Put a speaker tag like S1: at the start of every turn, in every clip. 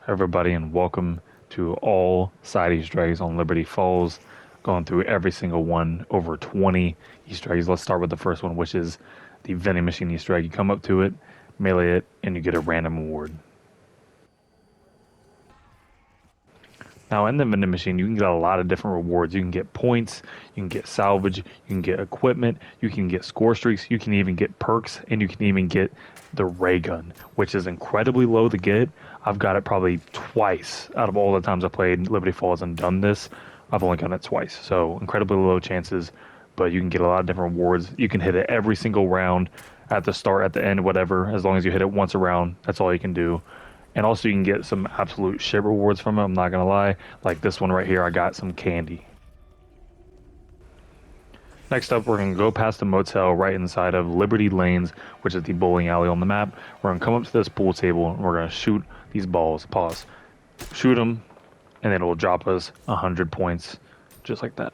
S1: Everybody, and welcome to all side Easter eggs on Liberty Falls. Going through every single one, over 20 Easter eggs. Let's start with the first one, which is the vending machine Easter egg. You come up to it, melee it, and you get a random award. Now, in the vending machine, you can get a lot of different rewards. You can get points, you can get salvage, you can get equipment, you can get score streaks, you can even get perks, and you can even get the ray gun, which is incredibly low to get. I've got it probably twice out of all the times I've played Liberty Falls and done this. I've only gotten it twice, so incredibly low chances, but you can get a lot of different rewards. You can hit it every single round, at the start, at the end, whatever. As long as you hit it once a round, that's all you can do. And also you can get some absolute shit rewards from it, I'm not going to lie. Like this one right here, I got some candy. Next up, we're going to go past the motel right inside of Liberty Lanes, which is the bowling alley on the map. We're going to come up to this pool table, and we're going to shoot these balls. Pause. Shoot them, and then it will drop us 100 points, just like that.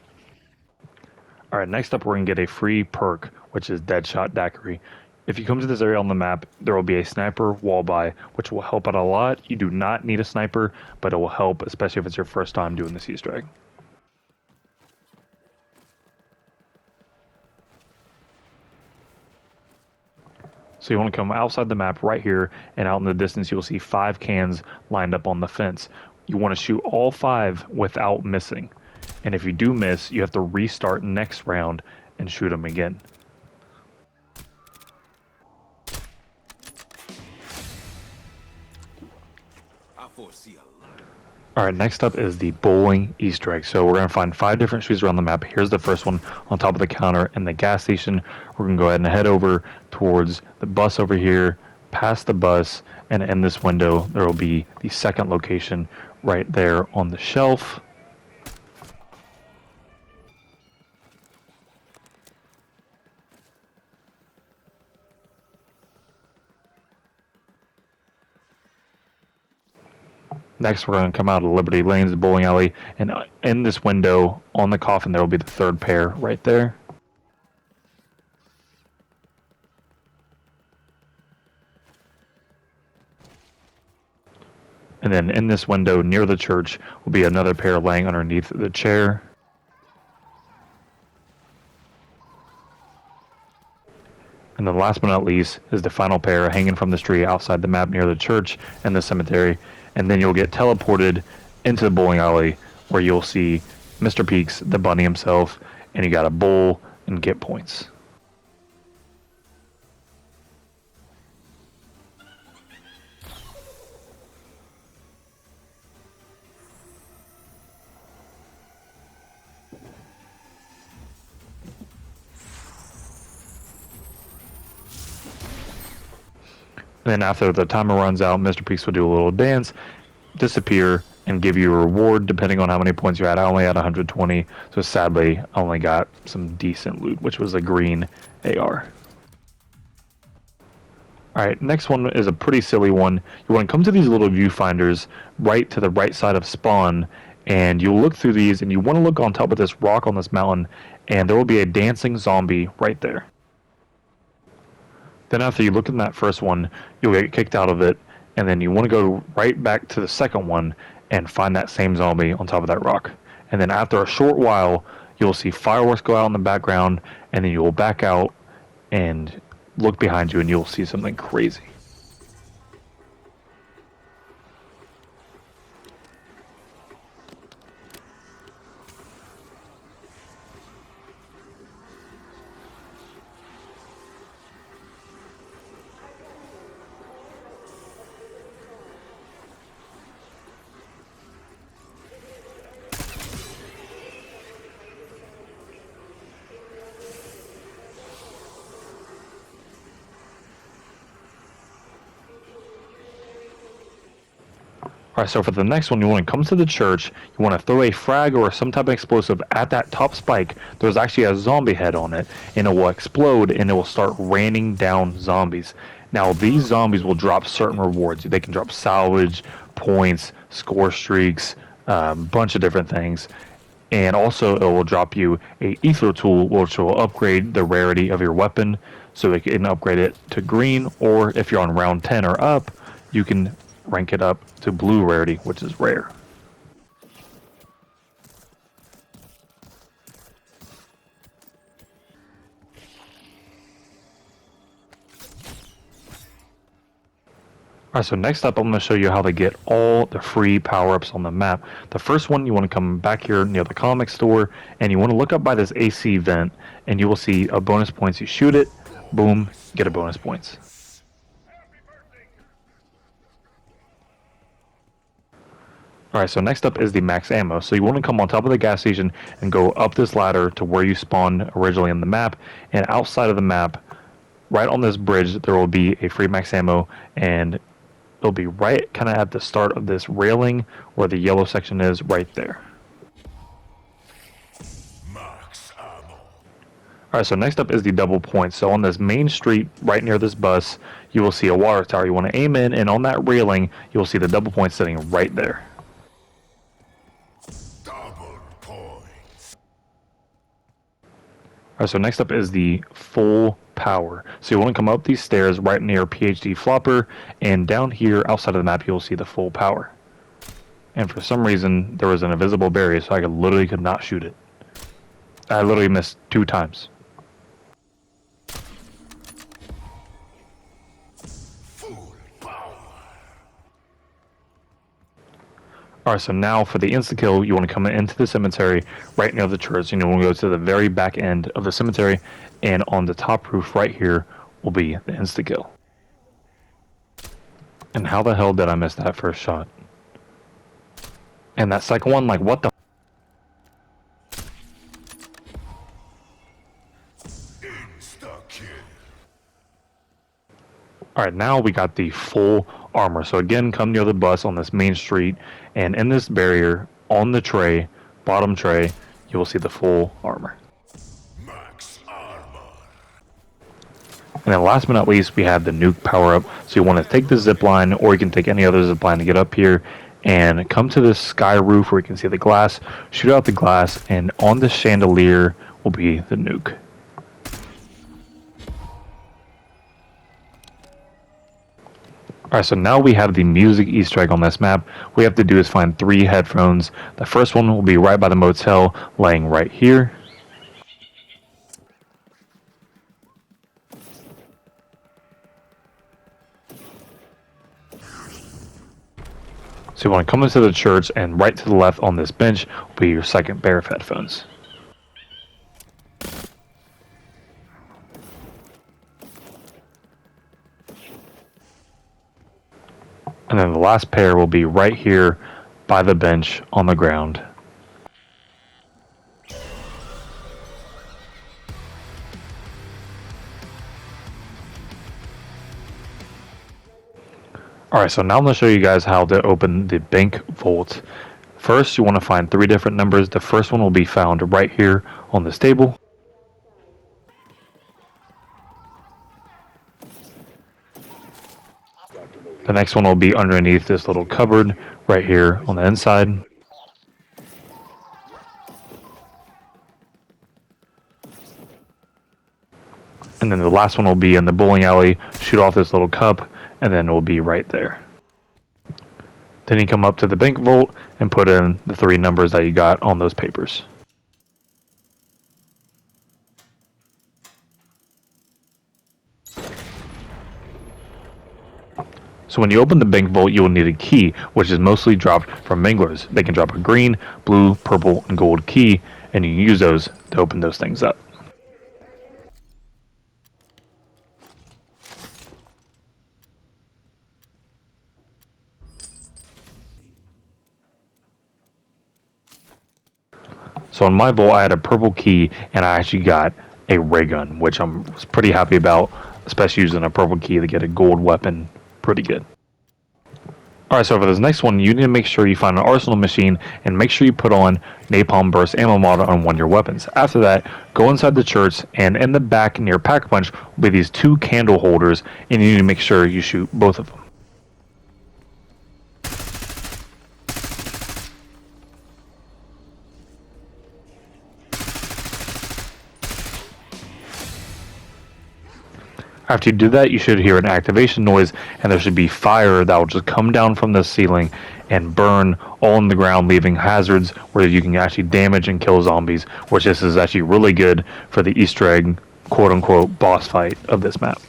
S1: Alright, next up, we're going to get a free perk, which is Deadshot Daiquiri. If you come to this area on the map, there will be a sniper wall by, which will help out a lot. You do not need a sniper, but it will help, especially if it's your first time doing this Easter egg. So you want to come outside the map right here, and out in the distance you'll see 5 cans lined up on the fence. You want to shoot all 5 without missing. And if you do miss, you have to restart next round and shoot them again. Alright, next up is the bowling Easter egg. So we're going to find 5 different shoes around the map. Here's the first one on top of the counter in the gas station. We're going to go ahead and head over towards the bus over here, past the bus, and in this window there will be the second location right there on the shelf. Next, we're going to come out of Liberty Lanes, the bowling alley, and in this window on the coffin, there will be the third pair right there. And then in this window near the church will be another pair laying underneath the chair. And then last but not least is the final pair hanging from the tree outside the map near the church and the cemetery. And then you'll get teleported into the bowling alley where you'll see Mr. Peaks, the bunny himself, and you gotta bowl and get points. And then after the timer runs out, Mr. Peaks will do a little dance, disappear, and give you a reward depending on how many points you had. I only had 120, so sadly I only got some decent loot, which was a green AR. Alright, next one is a pretty silly one. You want to come to these little viewfinders right to the right side of spawn, and you'll look through these, and you want to look on top of this rock on this mountain, and there will be a dancing zombie right there. Then after you look in that first one, you'll get kicked out of it, and then you want to go right back to the second one and find that same zombie on top of that rock. And then after a short while, you'll see fireworks go out in the background, and then you'll back out and look behind you and you'll see something crazy. Alright, so for the next one, you want to come to the church, you want to throw a frag or some type of explosive at that top spike. There's actually a zombie head on it, and it will explode, and it will start raining down zombies. Now, these zombies will drop certain rewards. They can drop salvage, points, score streaks, bunch of different things. And also, it will drop you a ether tool, which will upgrade the rarity of your weapon, so it can upgrade it to green, or if you're on round 10 or up, you can rank it up to blue rarity, which is rare. Alright, so next up I'm going to show you how to get all the free power-ups on the map. The first one, you want to come back here near the comic store, and you want to look up by this AC vent, and you will see a bonus points. You shoot it, boom, get a bonus points. Alright, so next up is the max ammo. So you want to come on top of the gas station and go up this ladder to where you spawned originally in the map, and outside of the map, right on this bridge, there will be a free max ammo, and it'll be right kind of at the start of this railing where the yellow section is right there. Alright, so next up is the double points. So on this main street right near this bus, you will see a water tower. You want to aim in, and on that railing, you will see the double points sitting right there.
S2: Double points.
S1: Alright, so next up is the full power. So you want to come up these stairs right near PhD Flopper, and down here outside of the map you'll see the full power. And for some reason there was an invisible barrier, so I literally could not shoot it. I literally missed 2 times.
S2: Full power.
S1: Alright, so now for the insta-kill, you want to come into the cemetery right near the church, and you want to go to the very back end of the cemetery, and on the top roof right here will be the insta-kill. And how the hell did I miss that first shot? And that second one, like, what the?
S2: Instakill.
S1: Alright, now we got the full armor. So again, come near the bus on this main street, and in this barrier, on the tray, bottom tray, you will see the full armor.
S2: Max armor.
S1: And then last but not least, we have the nuke power-up. So you want to take the zip line, or you can take any other zip line to get up here, and come to this sky roof where you can see the glass, shoot out the glass, and on the chandelier will be the nuke. Alright, so now we have the music Easter egg on this map. What we have to do is find 3 headphones. The first one will be right by the motel, laying right here. So you want to come into the church, and right to the left on this bench will be your second pair of headphones. And then the last pair will be right here by the bench on the ground. Alright, so now I'm going to show you guys how to open the bank vault. First, you want to find 3 different numbers. The first one will be found right here on this table. The next one will be underneath this little cupboard right here on the inside. And then the last one will be in the bowling alley. Shoot off this little cup, and then it will be right there. Then you come up to the bank vault and put in the 3 numbers that you got on those papers. So when you open the bank vault, you will need a key, which is mostly dropped from minglers. They can drop a green, blue, purple, and gold key, and you can use those to open those things up. So in my vault, I had a purple key, and I actually got a ray gun, which I was pretty happy about, especially using a purple key to get a gold weapon. Pretty good. Alright, so for this next one, you need to make sure you find an arsenal machine, and make sure you put on napalm burst ammo mod on one of your weapons. After that, go inside the church, and in the back near Pack Punch will be these 2 candle holders, and you need to make sure you shoot both of them. After you do that, you should hear an activation noise, and there should be fire that will just come down from the ceiling and burn all on the ground, leaving hazards where you can actually damage and kill zombies, which this is actually really good for the Easter egg, quote-unquote, boss fight of this map.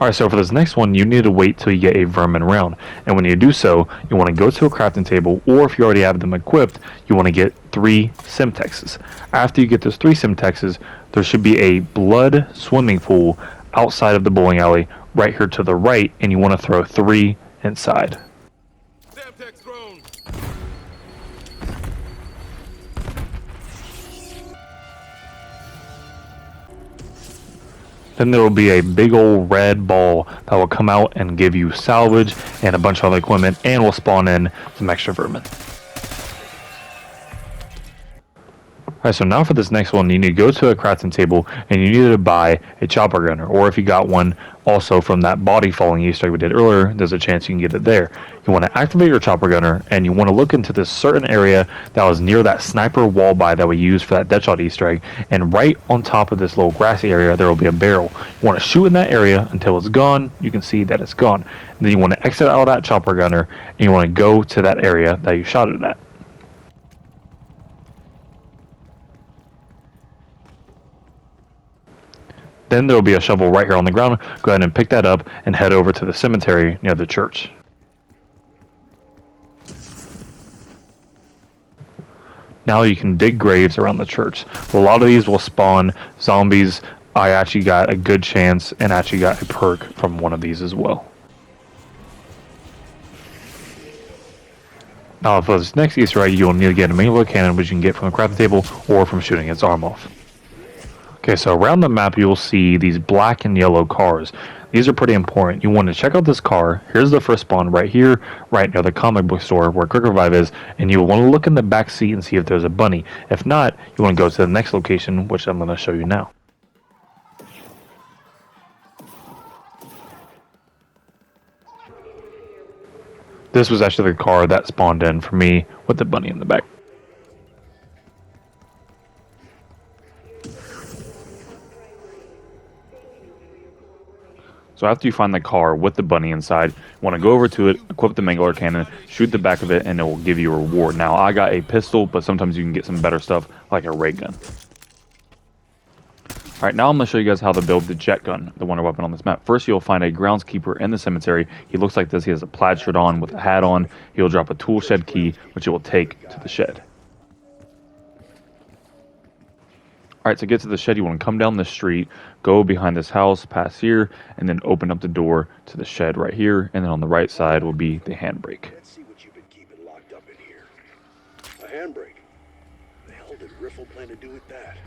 S1: Alright, so for this next one, you need to wait till you get a vermin round. And when you do so, you want to go to a crafting table, or if you already have them equipped, you want to get 3 Simtexes. After you get those 3 Simtexes, there should be a blood swimming pool outside of the bowling alley, right here to the right, and you want to throw 3 inside.
S2: Semtex thrown.
S1: Then there will be a big old red ball that will come out and give you salvage and a bunch of other equipment, and will spawn in some extra vermin. Alright, so now for this next one, you need to go to a crafting table and you need to buy a chopper gunner, or if you got one also from that body falling Easter egg we did earlier, there's a chance you can get it there. You want to activate your chopper gunner, and you want to look into this certain area that was near that sniper wall buy that we used for that Deadshot Easter egg, and right on top of this little grassy area there will be a barrel. You want to shoot in that area until it's gone. You can see that it's gone. And then you want to exit out of that chopper gunner, and you want to go to that area that you shot it at. Then there will be a shovel right here on the ground. Go ahead and pick that up and head over to the cemetery near the church. Now you can dig graves around the church. A lot of these will spawn zombies. I actually got a good chance and actually got a perk from one of these as well. Now for this next Easter egg, you'll need to get a manual cannon, which you can get from the crafting table or from shooting its arm off. Okay, so around the map you'll see these black and yellow cars. These are pretty important. You want to check out this car. Here's the first spawn right here, right near the comic book store where Quick Revive is, and you want to look in the back seat and see if there's a bunny. If not, you want to go to the next location, which I'm going to show you now. This was actually the car that spawned in for me with the bunny in the back. So after you find the car with the bunny inside, you want to go over to it, equip the mangler cannon, shoot the back of it, and it will give you a reward. Now, I got a pistol, but sometimes you can get some better stuff like a ray gun. Alright, now I'm going to show you guys how to build the jet gun, the wonder weapon on this map. First, you'll find a groundskeeper in the cemetery. He looks like this. He has a plaid shirt on with a hat on. He'll drop a tool shed key, which it will take to the shed. Alright, to get to the shed, you want to come down the street, go behind this house, pass here, and then open up the door to the shed right here. And then on the right side will be the handbrake.
S2: Let's see what you've been keeping locked up in here. A handbrake. The hell did Riffle plan to do with that?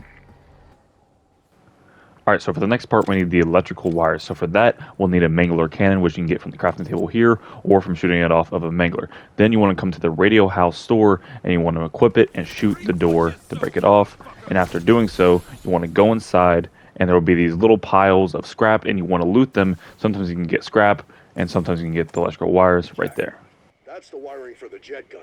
S1: Alright, so for the next part, we need the electrical wires. So for that, we'll need a mangler cannon, which you can get from the crafting table here, or from shooting it off of a mangler. Then you want to come to the radio house store, and you want to equip it and shoot the door to break it off. And after doing so, you want to go inside, and there will be these little piles of scrap, and you want to loot them. Sometimes you can get scrap, and sometimes you can get the electrical wires right there.
S2: That's the wiring for the jet gun.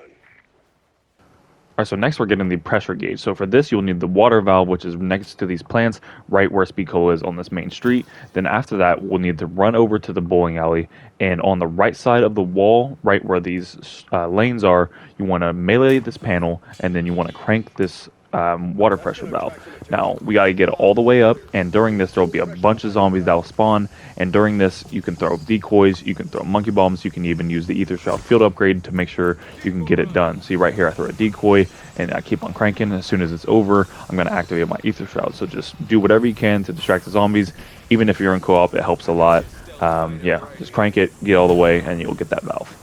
S1: Alright, so next we're getting the pressure gauge. So for this, you'll need the water valve, which is next to these plants, right where Speed Cola is on this main street. Then after that, we'll need to run over to the bowling alley, and on the right side of the wall, right where these lanes are, you want to melee this panel, and then you want to crank this water pressure valve. Now, we got to get it all the way up, and during this, there will be a bunch of zombies that will spawn, and during this, you can throw decoys, you can throw monkey bombs, you can even use the Ether Shroud field upgrade to make sure you can get it done. See right here, I throw a decoy, and I keep on cranking. As soon as it's over, I'm going to activate my Ether Shroud. So just do whatever you can to distract the zombies. Even if you're in co-op, it helps a lot. Yeah, just crank it, get all the way, and you'll get that valve.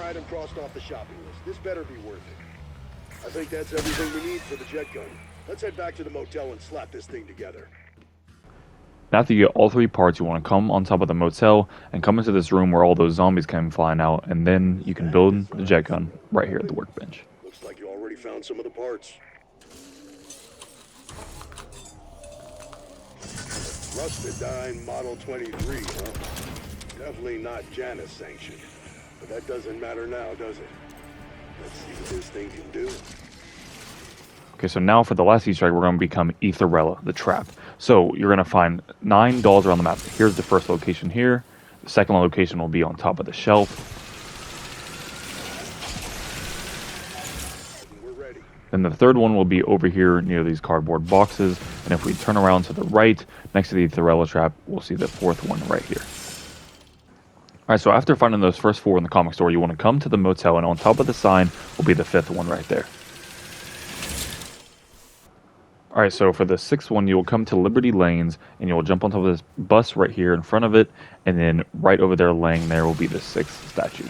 S2: Item crossed off the shopping list. This better be worth it. I think that's everything we need for the jet gun. Let's head back to the motel and slap this thing together.
S1: After you get all 3 parts, you want to come on top of the motel and come into this room where all those zombies come flying out, and then you can build the jet gun right here at the workbench.
S2: Looks like you already found some of the parts. Rustedine Model 23, huh? Definitely not Janus sanctioned. But that doesn't matter now, does it? Let's see what this thing can do.
S1: Okay, so now for the last Easter egg, we're going to become Aetherella, the trap. So you're going to find 9 dolls around the map. Here's the first location here. The second location will be on top of the shelf.
S2: We're ready.
S1: Then the third one will be over here near these cardboard boxes. And if we turn around to the right, next to the Aetherella trap, we'll see the fourth one right here. Alright, so after finding those first 4 in the comic store, you want to come to the motel, and on top of the sign will be the 5th one right there. Alright, so for the 6th one, you will come to Liberty Lanes, and you will jump on top of this bus right here in front of it, and then right over there laying there will be the 6th statue.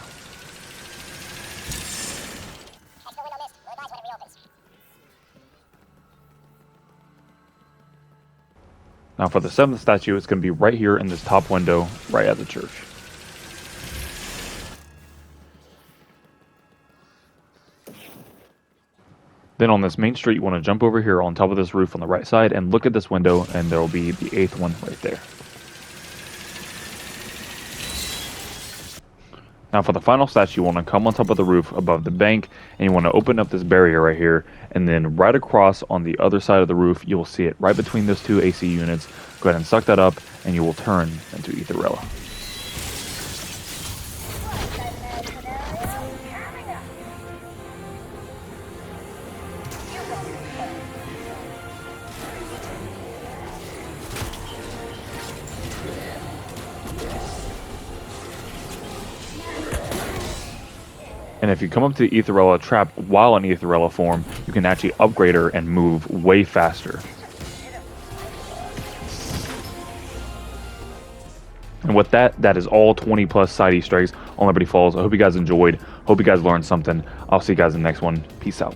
S1: Now for the 7th statue, it's going to be right here in this top window, right at the church. Then on this main street, you want to jump over here on top of this roof on the right side and look at this window, and there will be the 8th one right there. Now for the final statue, you want to come on top of the roof above the bank, and you want to open up this barrier right here, and then right across on the other side of the roof, you will see it right between those 2 AC units. Go ahead and suck that up, and you will turn into Aetherella. And if you come up to the Aetherella trap while in Aetherella form, you can actually upgrade her and move way faster. And with that, that is all 20 plus side Easter eggs on Liberty Falls. I hope you guys enjoyed. Hope you guys learned something. I'll see you guys in the next one. Peace out.